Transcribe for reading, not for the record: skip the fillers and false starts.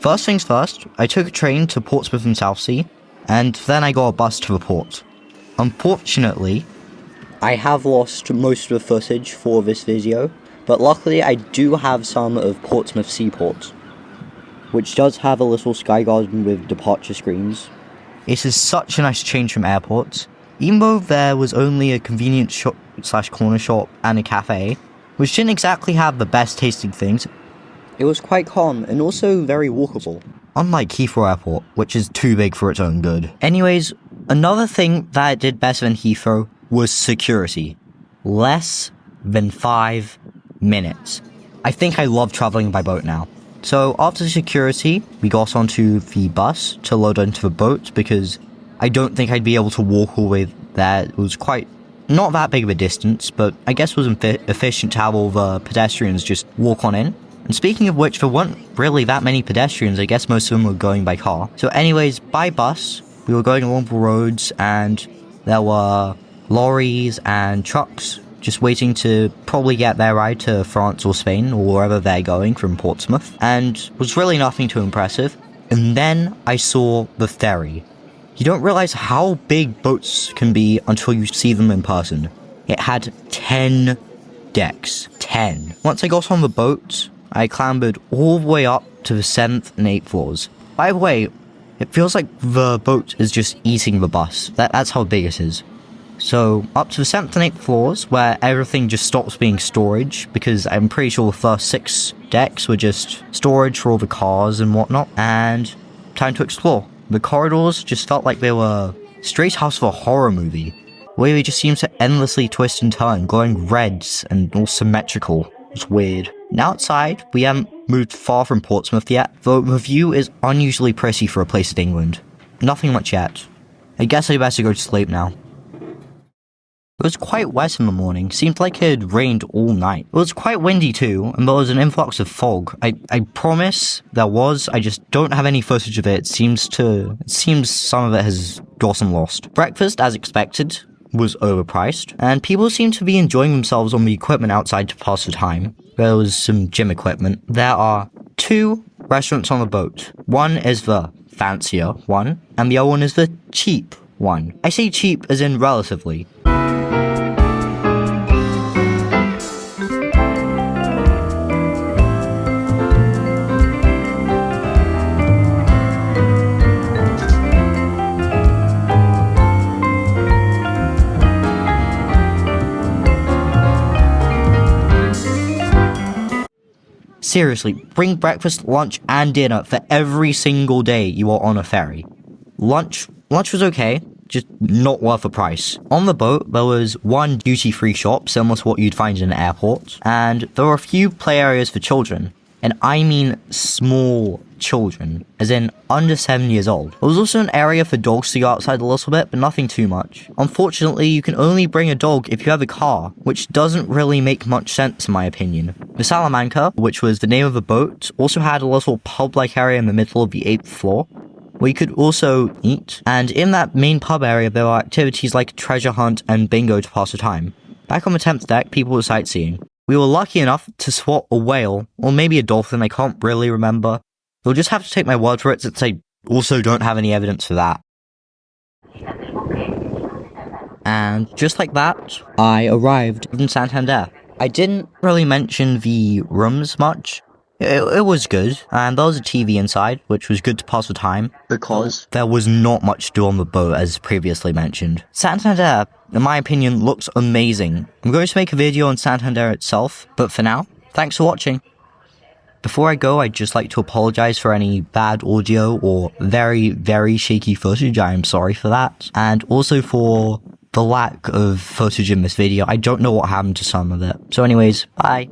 First things first, I took a train to Portsmouth and Southsea, and then I got a bus to the port. Unfortunately, I have lost most of the footage for this video, but luckily I do have some of Portsmouth Seaport, which does have a little sky garden with departure screens. It is such a nice change from airports, even though there was only a convenience shop / corner shop and a cafe, which didn't exactly have the best tasting things. It was quite calm and also very walkable, unlike Heathrow Airport, which is too big for its own good. Anyways, another thing that did better than Heathrow was security. Less than 5 minutes. I think I love traveling by boat now. So after security, we got onto the bus to load onto the boat because I don't think I'd be able to walk all the way there. It was quite not that big of a distance, but I guess it was efficient to have all the pedestrians just walk on in. And speaking of which, there weren't really that many pedestrians. I guess most of them were going by car. So anyways, by bus, we were going along the roads and there were lorries and trucks just waiting to probably get their ride to France or Spain or wherever they're going from Portsmouth. And was really nothing too impressive. And then I saw the ferry. You don't realize how big boats can be until you see them in person. It had 10 decks. 10. Once I got on the boat, I clambered all the way up to the 7th and 8th floors. By the way, it feels like the boat is just eating the bus. That's how big it is. So, up to the 7th and 8th floors, where everything just stops being storage, because I'm pretty sure the first 6 decks were just storage for all the cars and whatnot, and time to explore. The corridors just felt like they were straight out of a horror movie, where they just seemed to endlessly twist and turn, glowing reds and all symmetrical. It's weird. Now outside, we haven't moved far from Portsmouth yet, though the view is unusually pretty for a place in England. Nothing much yet. I guess I better go to sleep now. It was quite wet in the morning, seemed like it had rained all night. It was quite windy too, and there was an influx of fog. I promise there was, I just don't have any footage of it. It seems some of it has gotten lost. Breakfast, as expected, was overpriced, and people seemed to be enjoying themselves on the equipment outside to pass the time. There was some gym equipment. There are 2 restaurants on the boat. One is the fancier one, and the other one is the cheap one. I say cheap as in relatively. Seriously, bring breakfast, lunch, and dinner for every single day you are on a ferry. Lunch was okay, just not worth the price. On the boat, there was one duty-free shop, similar to what you'd find in an airport, and there were a few play areas for children. And I mean small children, as in under 7 years old. There was also an area for dogs to go outside a little bit, but nothing too much. Unfortunately, you can only bring a dog if you have a car, which doesn't really make much sense in my opinion. The Salamanca, which was the name of the boat, also had a little pub-like area in the middle of the 8th floor, where you could also eat, and in that main pub area there are activities like treasure hunt and bingo to pass the time. Back on the 10th deck, people were sightseeing. We were lucky enough to spot a whale, or maybe a dolphin, I can't really remember. You'll just have to take my word for it since I also don't have any evidence for that. And just like that, I arrived in Santander. I didn't really mention the rooms much. It was good, and there was a TV inside, which was good to pass the time, because there was not much to do on the boat, as previously mentioned. Santander, in my opinion, looks amazing. I'm going to make a video on Santander itself, but for now, thanks for watching. Before I go, I'd just like to apologize for any bad audio or very, very shaky footage. I am sorry for that. And also for the lack of footage in this video. I don't know what happened to some of it. So anyways, bye.